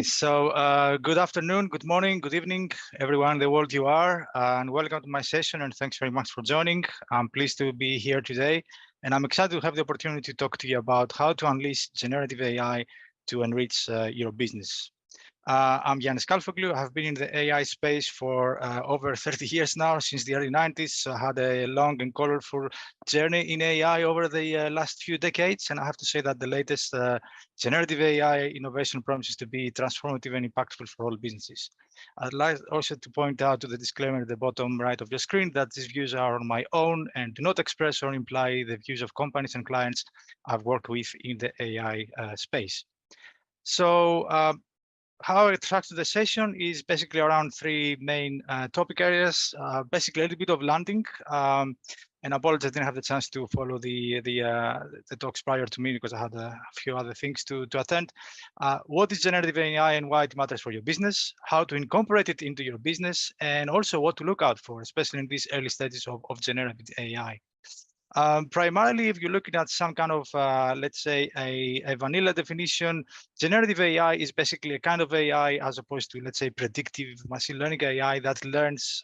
So good afternoon, good morning, good evening, everyone in the world you are, and welcome to my session, and thanks very much for joining. I'm pleased to be here today, and I'm excited to have the opportunity to talk to you about how to unleash generative AI to enrich your business. I'm Yannis Kalfoglou. I have been in the AI space for over 30 years now, since the early 90s. So I had a long and colorful journey in AI over the last few decades. And I have to say that the latest generative AI innovation promises to be transformative and impactful for all businesses. I'd like also to point out to the disclaimer at the bottom right of your screen that these views are on my own and do not express or imply the views of companies and clients I've worked with in the AI space. So how I structure the session is basically around three main topic areas. Basically, a little bit of landing, and apologies, I didn't have the chance to follow the talks prior to me because I had a few other things to attend. What is generative AI and why it matters for your business? How to incorporate it into your business, and also what to look out for, especially in these early stages of generative AI. Primarily, if you're looking at some kind of, let's say, a vanilla definition, generative AI is basically a kind of AI as opposed to, let's say, predictive machine learning AI that learns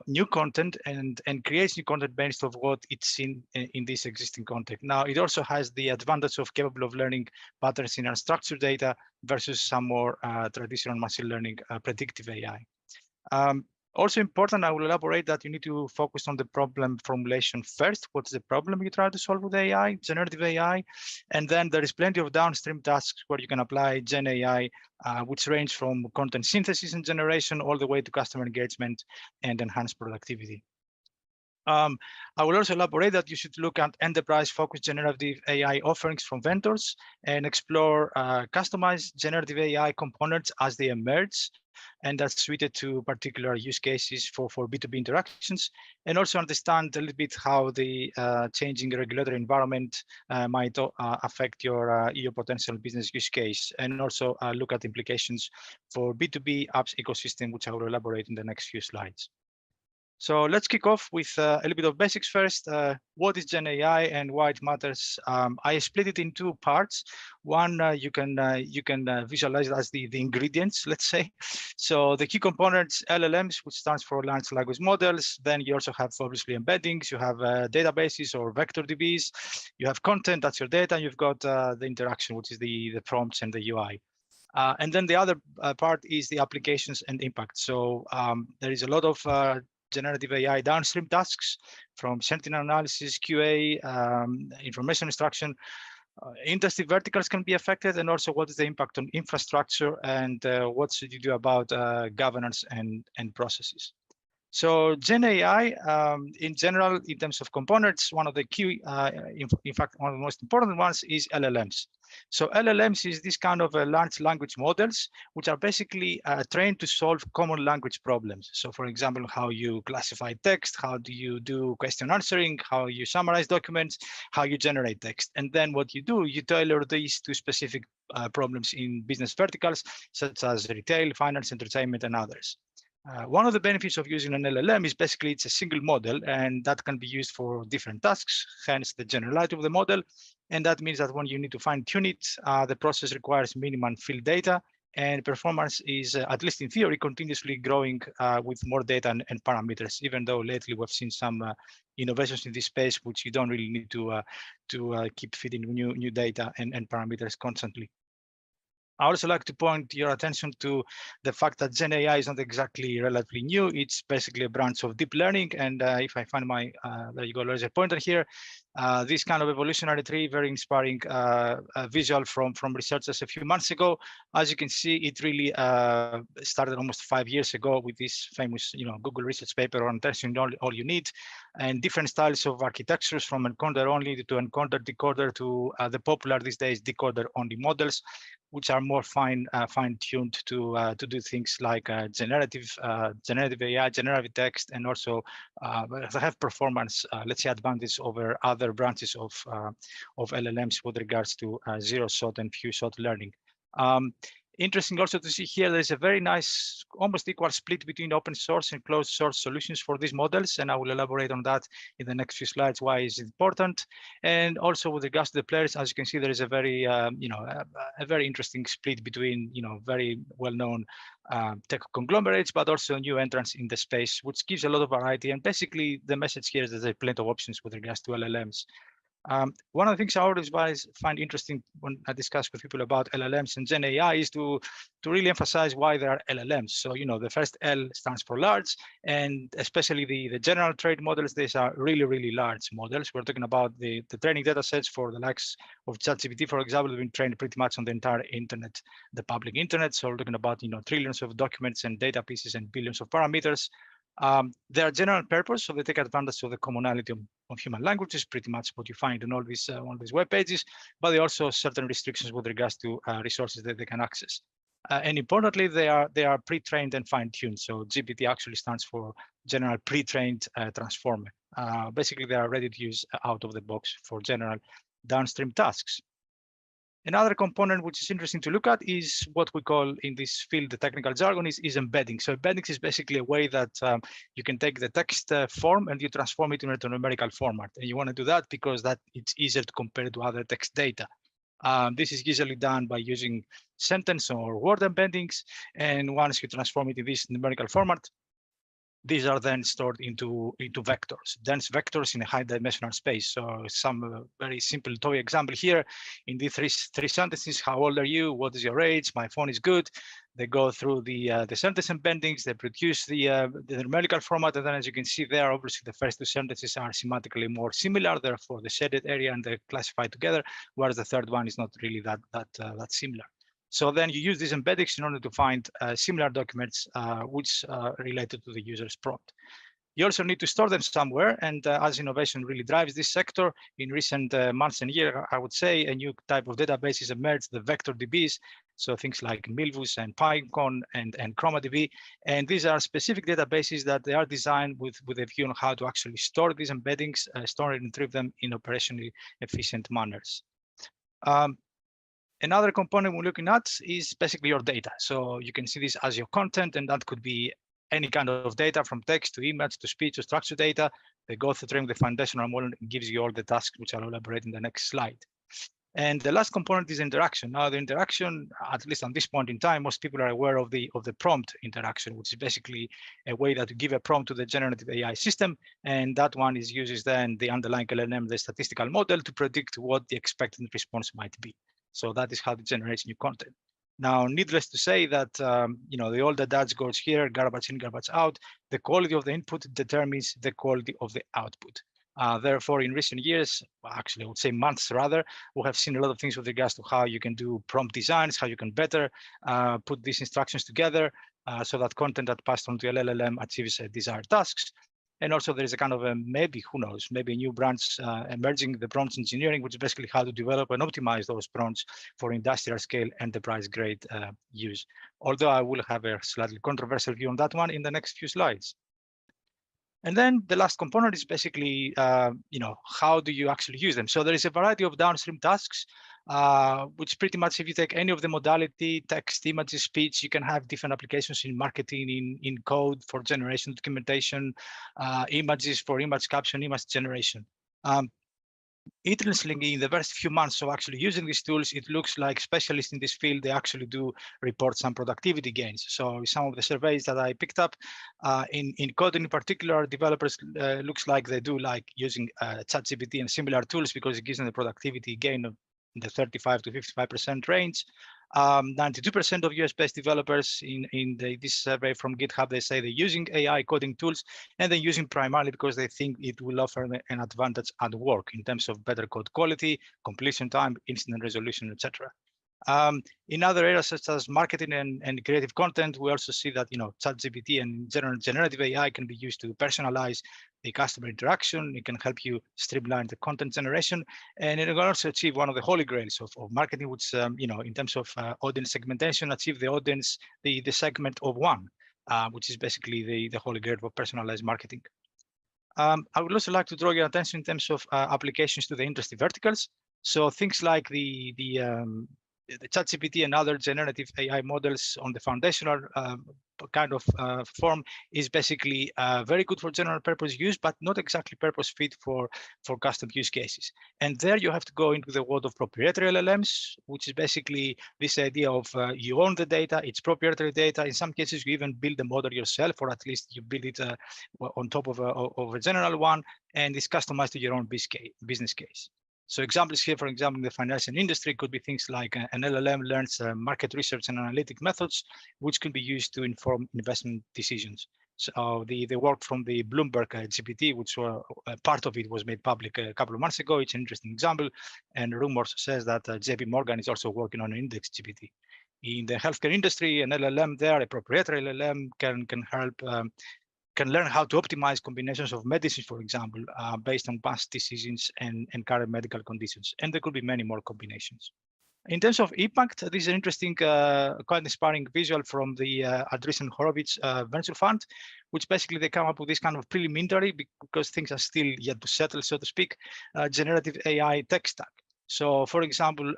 new content and creates new content based on what it's seen in this existing content. Now, it also has the advantage of capable of learning patterns in unstructured data versus some more traditional machine learning predictive AI. Also important, I will elaborate that you need to focus on the problem formulation first. What's the problem you try to solve with AI, generative AI? And then there is plenty of downstream tasks where you can apply Gen AI, which range from content synthesis and generation all the way to customer engagement and enhanced productivity. I will also elaborate that you should look at enterprise-focused generative AI offerings from vendors and explore customized generative AI components as they emerge, and that's suited to particular use cases for B2B interactions, and also understand a little bit how the changing regulatory environment might affect your potential business use case, and also look at implications for B2B apps ecosystem, which I will elaborate in the next few slides. So let's kick off with a little bit of basics first. What is Gen AI and why it matters? I split it in two parts. One, you can visualize it as the ingredients, let's say. So the key components, LLMs, which stands for large language models. Then you also have obviously embeddings. You have databases or vector DBs. You have content, that's your data. You've got the interaction, which is the prompts and the UI. And then the other part is the applications and impact. So there is a lot of generative AI downstream tasks from sentiment analysis, QA, information extraction. Industry verticals can be affected, and also what is the impact on infrastructure, and what should you do about governance and processes. So Gen AI, in general, in terms of components, one of the key, in fact, one of the most important ones is LLMs. So LLMs is this kind of large language models, which are basically trained to solve common language problems. So for example, how you classify text, how do you do question answering, how you summarize documents, how you generate text. And then what you do, you tailor these to specific problems in business verticals, such as retail, finance, entertainment, and others. One of the benefits of using an LLM is basically it's a single model, and that can be used for different tasks, hence the generality of the model. And that means that when you need to fine tune it, the process requires minimum field data, and performance is, at least in theory, continuously growing with more data and parameters, even though lately we've seen some innovations in this space, which you don't really need to keep feeding new data and parameters constantly. I also like to point your attention to the fact that Gen AI is not exactly relatively new. It's basically a branch of deep learning. And if I find my, there you go, laser pointer here, this kind of evolutionary tree, very inspiring visual from researchers a few months ago. As you can see, it really started almost 5 years ago with this famous, Google research paper on testing all you need, and different styles of architectures from encoder only to encoder decoder to the popular these days decoder only models, which are more fine-tuned to do things like generative AI, generative text, and also have performance, let's say, advantage over other branches of LLMs with regards to zero-shot and few-shot learning. Interesting also to see here, there's a very nice, almost equal split between open source and closed source solutions for these models. And I will elaborate on that in the next few slides, why is it important. And also with regards to the players, as you can see, there is a very, a very interesting split between, very well-known tech conglomerates, but also new entrants in the space, which gives a lot of variety. And basically the message here is that there are plenty of options with regards to LLMs. One of the things I always find interesting when I discuss with people about LLMs and Gen AI is to really emphasize why there are LLMs. So, the first L stands for large, and especially the general trade models, these are really, really large models. We're talking about the training data sets for the likes of ChatGPT, for example, have been trained pretty much on the entire internet, the public internet. So we're talking about, trillions of documents and data pieces and billions of parameters. They are general purpose, so they take advantage of the commonality of human languages, pretty much what you find on all these web pages, but they also have certain restrictions with regards to resources that they can access. And importantly, they are pre-trained and fine-tuned. So GPT actually stands for General Pre-trained Transformer. Basically, they are ready to use out of the box for general downstream tasks. Another component which is interesting to look at is what we call in this field, the technical jargon is embedding. So embedding is basically a way that you can take the text form and you transform it into a numerical format. And you want to do that because it's easier to compare to other text data. This is usually done by using sentence or word embeddings. And once you transform it in this numerical format, these are then stored into vectors, dense vectors in a high dimensional space. So some very simple toy example here in the three sentences: how old are you? What is your age? My phone is good. They go through the sentence embeddings. They produce the numerical format, and then as you can see there, obviously the first two sentences are semantically more similar. Therefore, the shaded area and they're classified together, whereas the third one is not really that similar. So then you use these embeddings in order to find similar documents which are related to the user's prompt. You also need to store them somewhere, and as innovation really drives this sector, in recent months and years, I would say a new type of databases emerged, the vector DBs, so things like Milvus and Pinecone and ChromaDB, and these are specific databases that they are designed with a view on how to actually store these embeddings, store and retrieve them in operationally efficient manners. Another component we're looking at is basically your data. So you can see this as your content, and that could be any kind of data from text to image to speech to structured data. They go through training the foundational model and gives you all the tasks, which I'll elaborate in the next slide. And the last component is interaction. Now, the interaction, at least at this point in time, most people are aware of the prompt interaction, which is basically a way that you give a prompt to the generative AI system, and that one uses then the underlying LLM, the statistical model, to predict what the expected response might be. So that is how it generates new content. Now, needless to say that, the old adage goes here, garbage in, garbage out. The quality of the input determines the quality of the output. Therefore, in recent years, well, actually, I would say months rather, we have seen a lot of things with regards to how you can do prompt designs, how you can better put these instructions together so that content that passed on to LLM achieves desired tasks. And also there is a kind of maybe, who knows, maybe a new branch emerging, the prompt engineering, which is basically how to develop and optimize those prompts for industrial scale enterprise grade use. Although I will have a slightly controversial view on that one in the next few slides. And then the last component is basically, how do you actually use them? So there is a variety of downstream tasks, which pretty much, if you take any of the modality, text, images, speech, you can have different applications in marketing, in code for generation documentation, images for image caption, image generation. Interestingly, in the first few months of actually using these tools, it looks like specialists in this field, they actually do report some productivity gains. So some of the surveys that I picked up in coding in particular, developers looks like they do like using ChatGPT and similar tools because it gives them the productivity gain of the 35 to 55% range. 92% of US-based developers in this survey from GitHub, they say they're using AI coding tools, and they're using primarily because they think it will offer an advantage at work in terms of better code quality, completion time, incident resolution, etc. In other areas such as marketing and creative content, we also see that ChatGPT and generative AI can be used to personalize the customer interaction. It can help you streamline the content generation, and it can also achieve one of the holy grails of marketing, which in terms of audience segmentation, achieve the audience, the segment of one, which is basically the holy grail of personalized marketing. I would also like to draw your attention in terms of applications to the industry verticals. So things like the the ChatGPT and other generative AI models on the foundational kind of form is basically very good for general purpose use, but not exactly purpose fit for custom use cases. And there you have to go into the world of proprietary LLMs, which is basically this idea of you own the data, it's proprietary data. In some cases, you even build the model yourself, or at least you build it on top of a general one, and it's customized to your own business case. So examples here, for example, in the financial industry could be things like an LLM learns market research and analytic methods, which can be used to inform investment decisions. So the work from the Bloomberg GPT, which were part of it was made public a couple of months ago. It's an interesting example. And rumors says that JP Morgan is also working on an index GPT. In the healthcare industry, an LLM there, a proprietary LLM can help can learn how to optimize combinations of medicines, for example, based on past decisions and current medical conditions. And there could be many more combinations. In terms of impact, this is an interesting, quite inspiring visual from the Andreessen Horowitz venture fund, which basically they come up with this kind of preliminary, because things are still yet to settle, so to speak, generative AI tech stack. So, for example,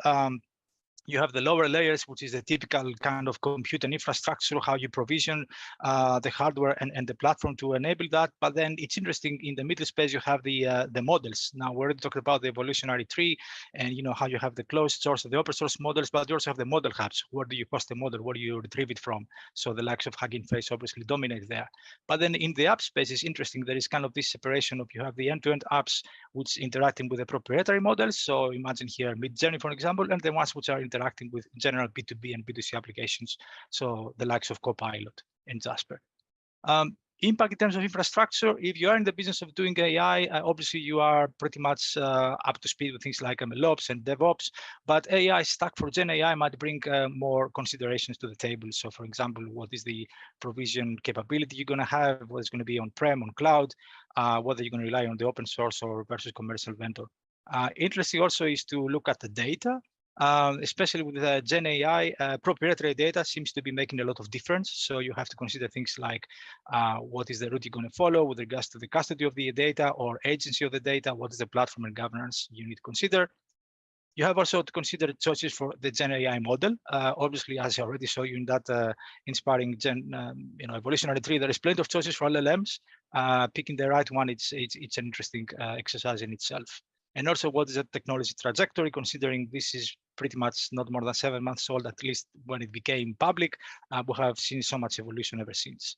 you have the lower layers, which is the typical kind of compute and infrastructure, how you provision the hardware and the platform to enable that. But then it's interesting, in the middle space, you have the models. Now, we already talked about the evolutionary tree and how you have the closed source, the open source models, but you also have the model hubs. Where do you host the model? Where do you retrieve it from? So the likes of Hugging Face obviously dominate there. But then in the app space, it's interesting. There is kind of this separation of, you have the end-to-end apps, which interacting with the proprietary models. So imagine here Midjourney, for example, and the ones which are interacting with general B2B and B2C applications, so the likes of Copilot and Jasper. Impact in terms of infrastructure, if you are in the business of doing AI, obviously you are pretty much up to speed with things like MLOps and DevOps, but AI stack for Gen AI might bring more considerations to the table. So for example, what is the provision capability you're going to have, what is going to be on-prem, on cloud, whether you're going to rely on the open source or versus commercial vendor. Interesting also is to look at the data. Especially with Gen AI, proprietary data seems to be making a lot of difference. So you have to consider things like what is the route you're going to follow with regards to the custody of the data or agency of the data, what is the platform and governance you need to consider. You have also to consider choices for the Gen AI model. Obviously, as I already showed you in that inspiring evolutionary tree, there is plenty of choices for LLMs. Picking the right one, it's an interesting exercise in itself. And also, what is the technology trajectory, considering this is pretty much not more than 7 months old, at least when it became public. We have seen so much evolution ever since.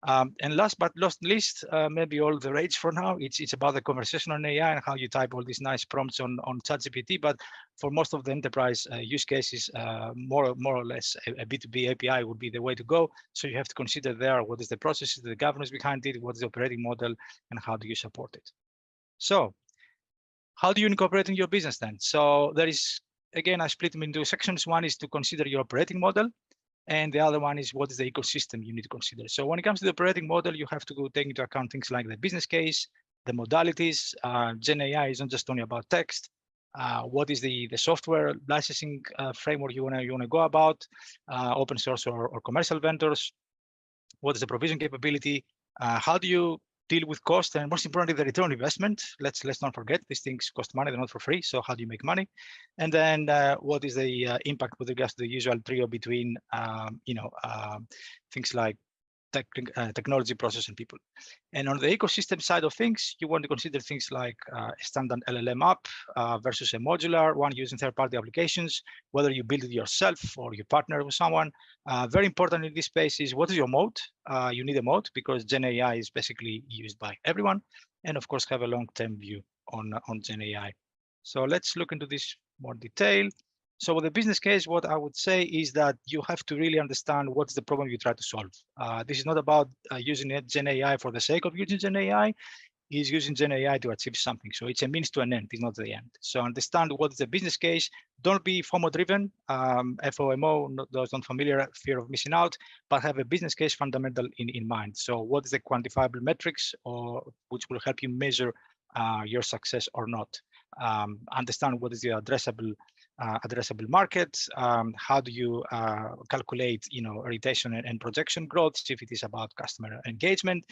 And last but not least, maybe all the rage for now, it's about the conversational AI and how you type all these nice prompts on ChatGPT. But for most of the enterprise use cases, more or less a B2B API would be the way to go. So you have to consider there what is the processes, the governance behind it, what is the operating model, and how do you support it. So how do you incorporate in your business then? So there is, again, I split them into sections. One is to consider your operating model, and the other one is what is the ecosystem you need to consider. So when it comes to the operating model, you have to go take into account things like the business case, the modalities. Gen AI is not just only about text. What is the software licensing framework you wanna go about, open source or commercial vendors? What is the provision capability? How do you deal with cost, and most importantly, the return on investment? Let's not forget, these things cost money, they're not for free. So how do you make money? And then what is the impact with regards to the usual trio between things like technology, process, and people. And on the ecosystem side of things, you want to consider things like a standard LLM app versus a modular one using third-party applications, whether you build it yourself or you partner with someone. Very important in this space is what is your moat? You need a moat because Gen AI is basically used by everyone. And of course, have a long-term view on Gen AI. So let's look into this more detail. So with the business case, what I would say is that you have to really understand what's the problem you try to solve. This is not about using Gen AI for the sake of using Gen AI. It's using Gen AI to achieve something. So it's a means to an end, it's not the end. So understand what is the business case. Don't be FOMO driven, FOMO, those not familiar, fear of missing out, but have a business case fundamental in mind. So what is the quantifiable metrics which will help you measure your success or not? Understand what is the addressable market. How do you calculate, retention and projection growth, if it is about customer engagement,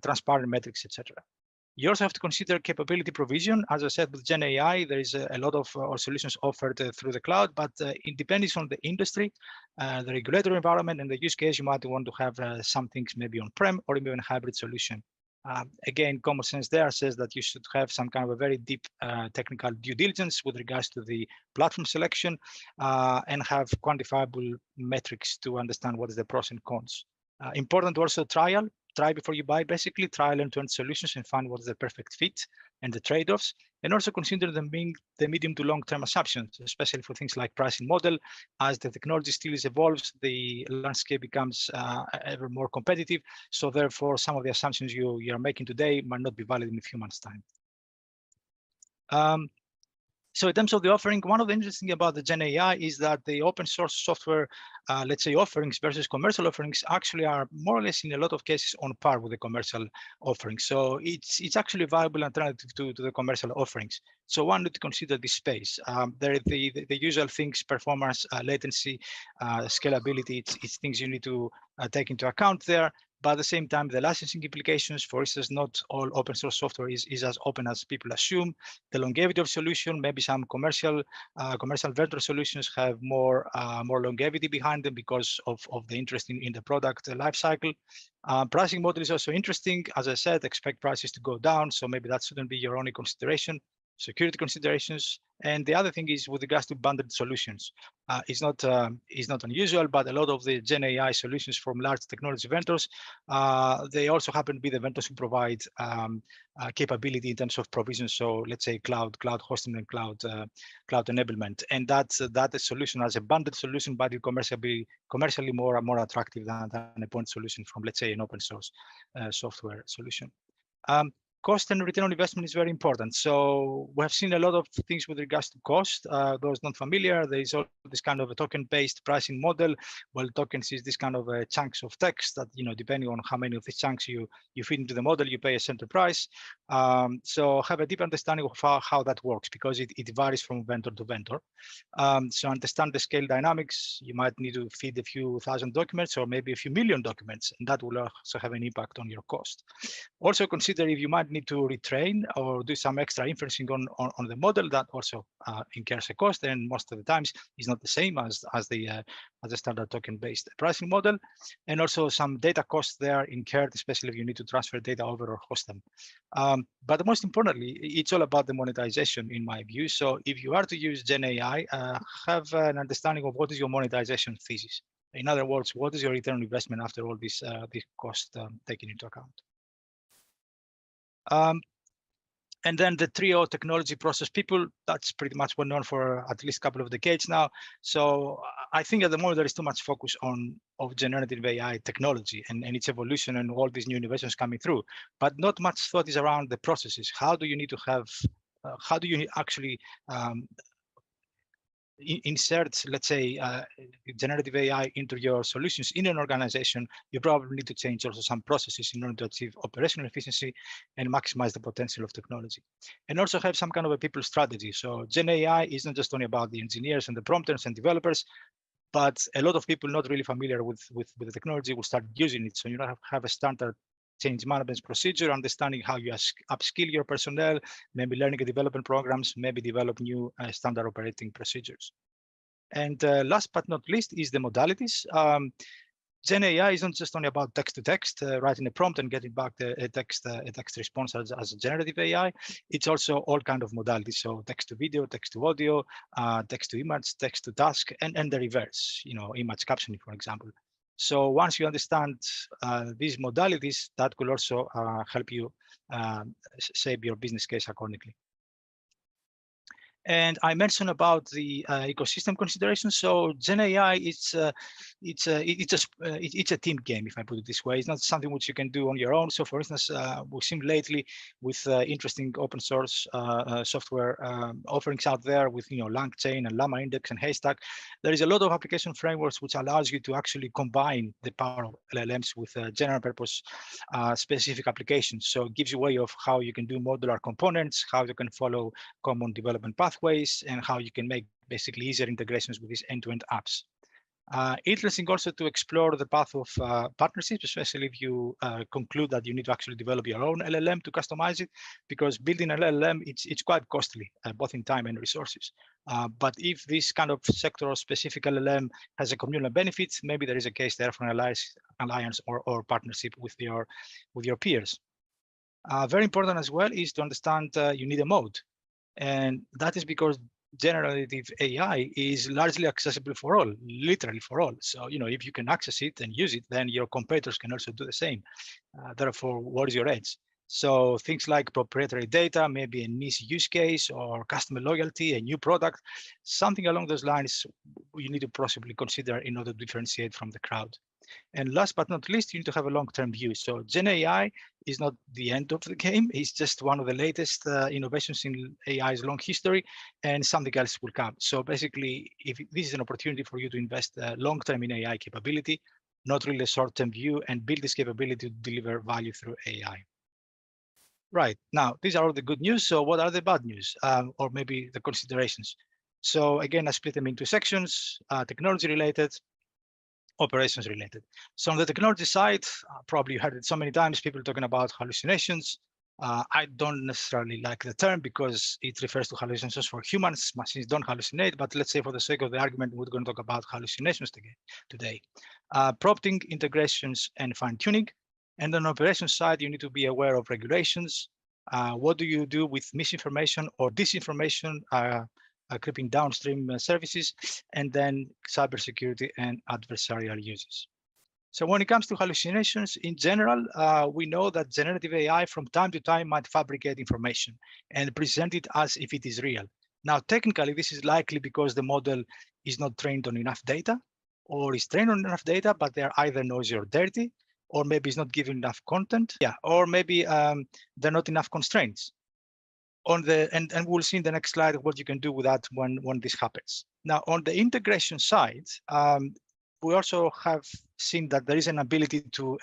transparent metrics, etc. You also have to consider capability provision. As I said, with Gen AI, there is a lot of solutions offered through the cloud, but it depends on the industry, the regulatory environment, and the use case. You might want to have some things maybe on-prem or even a hybrid solution. Again, common sense there says that you should have some kind of a very deep technical due diligence with regards to the platform selection and have quantifiable metrics to understand what is the pros and cons. Important to also try before you buy, basically try end-to-end solutions and find what is the perfect fit and the trade-offs, and also consider the medium to long-term assumptions, especially for things like pricing model. As the technology still evolves, the landscape becomes ever more competitive. So therefore, some of the assumptions you're making today might not be valid in a few months' time. So in terms of the offering, one of the interesting things about the Gen AI is that the open source software, let's say, offerings versus commercial offerings actually are more or less in a lot of cases on par with the commercial offerings. So it's actually a viable alternative to the commercial offerings. So one need to consider this space. There are the usual things: performance, latency, scalability. It's things you need to take into account there. But at the same time, the licensing implications, for instance, not all open source software is as open as people assume. The longevity of solution, maybe some commercial vendor solutions have more longevity behind them because of the interest in the product lifecycle. Pricing model is also interesting. As I said, expect prices to go down. So maybe that shouldn't be your only consideration. Security considerations, and the other thing is with regards to bundled solutions. It's not unusual, but a lot of the Gen AI solutions from large technology vendors, they also happen to be the vendors who provide capability in terms of provision. So let's say cloud hosting and cloud enablement, and that's a solution as a bundled solution, but it commercially more attractive than a point solution from, let's say, an open source software solution. Cost and return on investment is very important. So we have seen a lot of things with regards to cost. Those not familiar, there is all this kind of a token-based pricing model. Well, tokens is this kind of chunks of text that, depending on how many of these chunks you feed into the model, you pay a certain price. So have a deep understanding of how that works, because it varies from vendor to vendor. So understand the scale dynamics. You might need to feed a few thousand documents or maybe a few million documents, and that will also have an impact on your cost. Also consider if you might need to retrain or do some extra inferencing on the model. That also incurs a cost, and most of the times is not the same as the standard token-based pricing model. And also some data costs there incurred, especially if you need to transfer data over or host them. But most importantly, it's all about the monetization, in my view. So if you are to use Gen AI, have an understanding of what is your monetization thesis. In other words, what is your return on investment after all this cost taken into account? And then the trio technology process people, that's pretty much well known for at least a couple of decades now. So I think at the moment there is too much focus of generative AI technology and its evolution and all these new innovations coming through, but not much thought is around the processes. How do you need to have, how do you actually insert, let's say, generative AI into your solutions in an organization? You probably need to change also some processes in order to achieve operational efficiency and maximize the potential of technology. And also have some kind of a people strategy. So Gen AI is not just only about the engineers and the prompters and developers, but a lot of people not really familiar with the technology will start using it. So you have a standard change management procedure, understanding how you upskill your personnel, maybe learning and development programs, maybe develop new standard operating procedures. And last but not least is the modalities. Gen AI is not just only about text to text, writing a prompt and getting back a text response as a generative AI. It's also all kind of modalities. So text to video, text to audio, text to image, text to task, and the reverse, image captioning, for example. So once you understand these modalities, that will also help you shape your business case accordingly. And I mentioned about the ecosystem considerations. So Gen AI, it's a team game, if I put it this way. It's not something which you can do on your own. So for instance, we've seen lately with interesting open source software offerings out there with LangChain and Llama Index and Haystack. There is a lot of application frameworks which allows you to actually combine the power of LLMs with general purpose specific applications. So it gives you a way of how you can do modular components, how you can follow common development pathways, and how you can make basically easier integrations with these end-to-end apps. Interesting also to explore the path of partnerships, especially if you conclude that you need to actually develop your own LLM to customize it, because building an LLM, it's quite costly, both in time and resources. But if this kind of sector-specific LLM has a communal benefit, maybe there is a case there for an alliance or partnership with your peers. Very important as well is to understand you need a mode. And that is because generative AI is largely accessible for all, literally for all. So, if you can access it and use it, then your competitors can also do the same. Therefore, what is your edge? So things like proprietary data, maybe a niche use case or customer loyalty, a new product, something along those lines you need to possibly consider in order to differentiate from the crowd. And last but not least, you need to have a long-term view. So Gen AI is not the end of the game. It's just one of the latest innovations in AI's long history, and something else will come. So basically, if this is an opportunity for you to invest long-term in AI capability, not really a short-term view, and build this capability to deliver value through AI. Right, now, these are all the good news. So what are the bad news, or maybe the considerations? So again, I split them into sections, technology related, operations related. So on the technology side, probably you heard it so many times, people talking about hallucinations. I don't necessarily like the term because it refers to hallucinations for humans. Machines don't hallucinate, but let's say for the sake of the argument, we're going to talk about hallucinations today. Prompting, integrations, and fine-tuning. And on the operations side, you need to be aware of regulations. What do you do with misinformation or disinformation, creeping downstream services, and then cybersecurity and adversarial uses. So when it comes to hallucinations in general, we know that generative AI from time to time might fabricate information and present it as if it is real. Now, technically, this is likely because the model is not trained on enough data, or is trained on enough data, but they're either noisy or dirty, or maybe it's not given enough content, or maybe there are not enough constraints. And we'll see in the next slide what you can do with that when this happens. Now, on the integration side, we also have seen that there is an ability to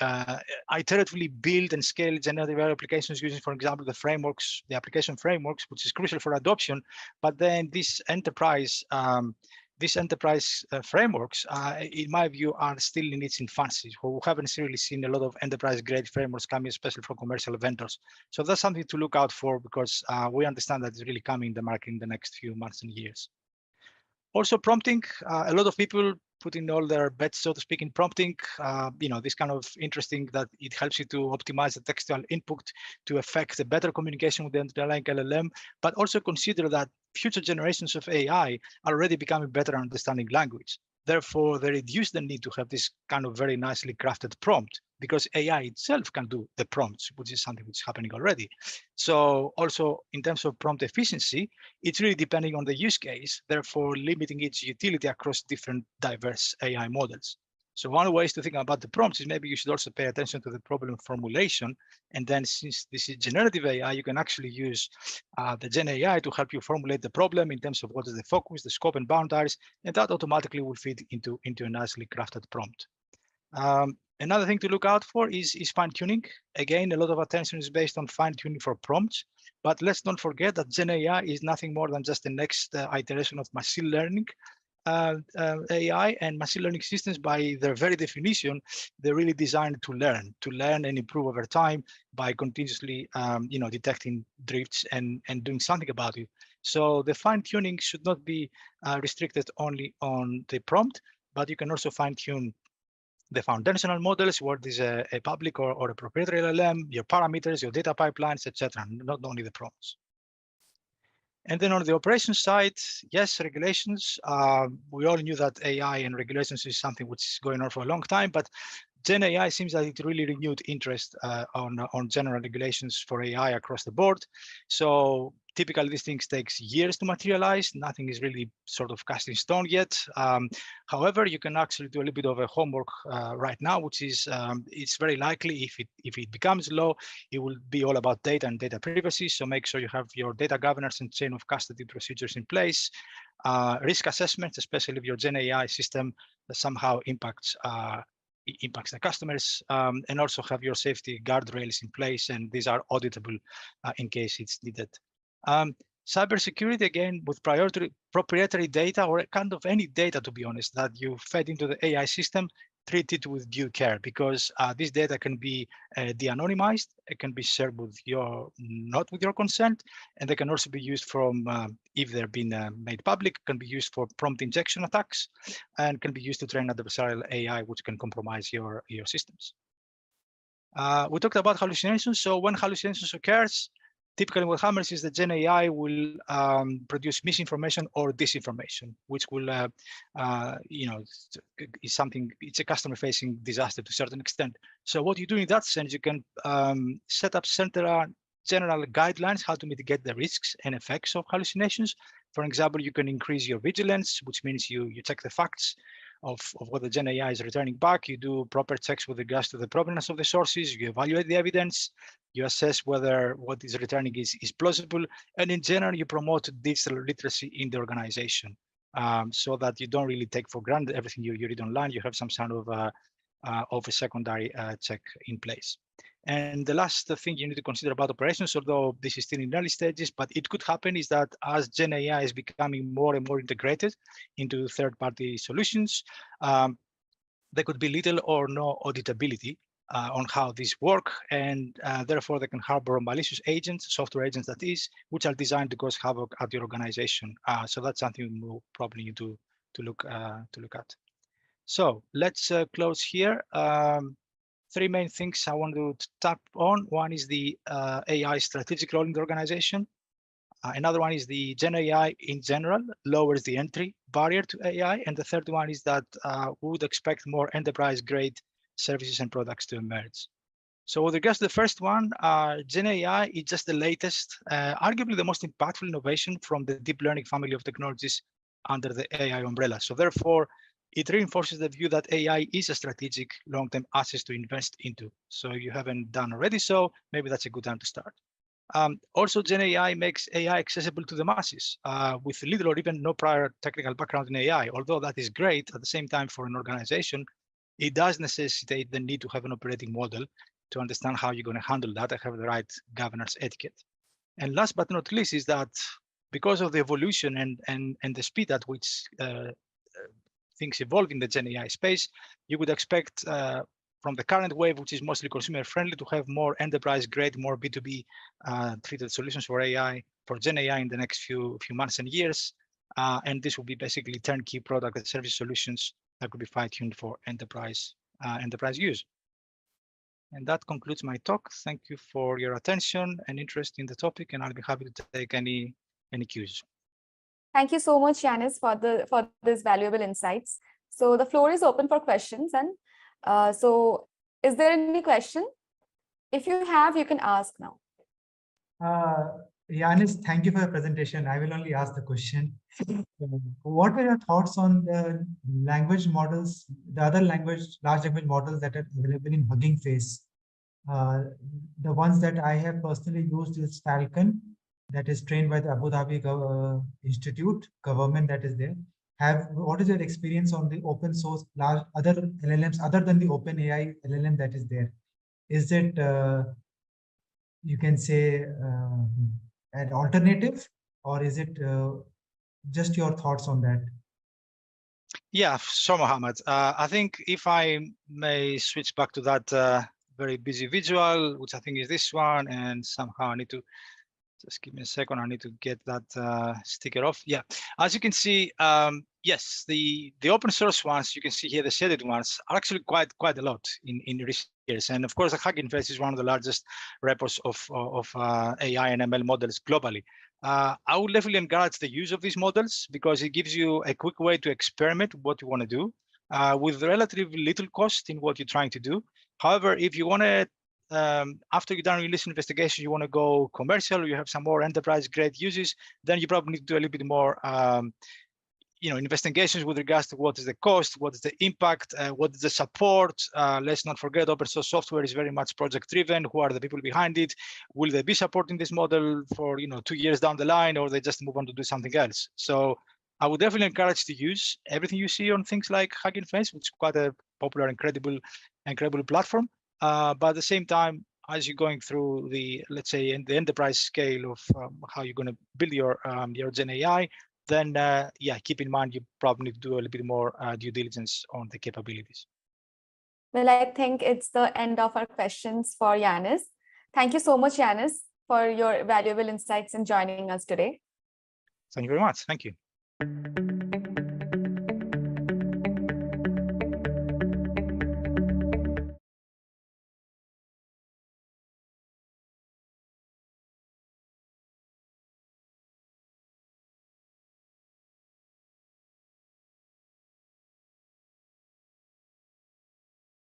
iteratively build and scale generative AI applications using, for example, the application frameworks, which is crucial for adoption. But then this enterprise frameworks, in my view, are still in its infancy. We haven't really seen a lot of enterprise-grade frameworks coming, especially for commercial vendors. So that's something to look out for, because we understand that it's really coming in the market in the next few months and years. Also, prompting. A lot of people put in all their bets, so to speak, in prompting. This kind of interesting that it helps you to optimize the textual input to affect a better communication with the underlying LLM, but also consider that future generations of AI are already becoming better at understanding language. Therefore, they reduce the need to have this kind of very nicely crafted prompt, because AI itself can do the prompts, which is something which is happening already. So also in terms of prompt efficiency, it's really depending on the use case, therefore limiting its utility across different diverse AI models. So one way to think about the prompts is maybe you should also pay attention to the problem formulation. And then since this is generative AI, you can actually use the Gen AI to help you formulate the problem in terms of what is the focus, the scope and boundaries, and that automatically will feed into a nicely crafted prompt. Another thing to look out for is fine-tuning. Again, a lot of attention is based on fine-tuning for prompts, but let's not forget that Gen AI is nothing more than just the next iteration of machine learning. AI and machine learning systems, by their very definition, they're really designed to learn and improve over time by continuously, detecting drifts and doing something about it. So the fine-tuning should not be restricted only on the prompt, but you can also fine-tune the foundational models, where there's a public or a proprietary LLM, your parameters, your data pipelines, etc., not only the prompts. And then on the operations side, yes, regulations. We all knew that AI and regulations is something which is going on for a long time, but Gen AI seems that it really renewed interest on general regulations for AI across the board. So typically these things takes years to materialize. Nothing is really sort of cast in stone yet. However, you can actually do a little bit of a homework right now, which is it's very likely if it becomes law, it will be all about data and data privacy. So make sure you have your data governance and chain of custody procedures in place. Risk assessments, especially if your Gen AI system somehow impacts the customers, and also have your safety guardrails in place, and these are auditable in case it's needed. Cybersecurity, again, with proprietary data or kind of any data, to be honest, that you fed into the AI system, treat it with due care, because this data can be de-anonymized, it can be shared with not with your consent, and they can also be used from, if they're being made public, can be used for prompt injection attacks, and can be used to train adversarial AI, which can compromise your systems. We talked about hallucinations. So when hallucinations occurs, typically what happens is that Gen AI will produce misinformation or disinformation, which will, is something, it's a customer-facing disaster to a certain extent. So what you do in that sense, you can set up general guidelines how to mitigate the risks and effects of hallucinations. For example, you can increase your vigilance, which means you check the facts of what the Gen AI is returning back. You do proper checks with regards to the provenance of the sources. You evaluate the evidence. You assess whether what is returning is plausible. And in general, you promote digital literacy in the organization so that you don't really take for granted everything you read online. You have some sort of a secondary check in place. And the last thing you need to consider about operations, although this is still in early stages, but it could happen, is that as Gen AI is becoming more and more integrated into third-party solutions, there could be little or no auditability on how these work, and therefore they can harbor malicious agents, software agents that is, which are designed to cause havoc at your organization. So that's something we'll probably need to look at. So let's close here. Three main things I want to tap on. One is the AI strategic role in the organization. Another one is the Gen AI in general lowers the entry barrier to AI. And the third one is that we would expect more enterprise-grade services and products to emerge. So with regards to the first one, Gen AI is just the latest, arguably the most impactful innovation from the deep learning family of technologies under the AI umbrella. So therefore, it reinforces the view that AI is a strategic long-term asset to invest into. So if you haven't done already so, maybe that's a good time to start. Also, Gen AI makes AI accessible to the masses with little or even no prior technical background in AI. Although that is great, at the same time for an organization, it does necessitate the need to have an operating model to understand how you're going to handle that and have the right governance etiquette. And last but not least is that because of the evolution and the speed at which things evolve in the Gen AI space, you would expect from the current wave, which is mostly consumer friendly, to have more enterprise grade, more B2B treated solutions for AI, for Gen AI in the next few months and years. And this will be basically turnkey product and service solutions that could be fine-tuned for enterprise use. And that concludes my talk. Thank you for your attention and interest in the topic, and I'll be happy to take any cues. Thank you so much, Yannis, for this valuable insights. So the floor is open for questions. And so is there any question? If you have, you can ask now. Yannis, thank you for your presentation. I will only ask the question. What are your thoughts on the language models, the other large language models that are available in Hugging Face? The ones that I have personally used is Falcon, that is trained by the Abu Dhabi Institute, government that is there. What is your experience on the open source large other LLMs other than the OpenAI LLM that is there? Is it you can say an alternative, or is it just your thoughts on that? Yeah, sure, Mohammed. I think if I may switch back to that very busy visual, which I think is this one, and somehow I need to just give me a second. I need to get that sticker off. Yeah, as you can see, yes, the open source ones, you can see here, the shaded ones are actually quite a lot in recent years. And of course, the Hugging Face is one of the largest repos of AI and ML models globally. I would definitely encourage the use of these models because it gives you a quick way to experiment what you want to do with relatively little cost in what you're trying to do. However, if you want to after you've done your list investigation, you want to go commercial, or you have some more enterprise grade uses, then you probably need to do a little bit more investigations with regards to what is the cost, what is the impact, what is the support. Let's not forget, open source software is very much project driven. Who are the people behind it? Will they be supporting this model for 2 years down the line, or they just move on to do something else? So I would definitely encourage to use everything you see on things like Hugging Face, which is quite a popular, incredible platform. But at the same time, as you're going through the, let's say, in the enterprise scale of how you're going to build your Gen AI, then yeah, keep in mind you probably need to do a little bit more due diligence on the capabilities. Well, I think it's the end of our questions for Yannis. Thank you so much, Yannis, for your valuable insights and joining us today. Thank you very much. Thank you.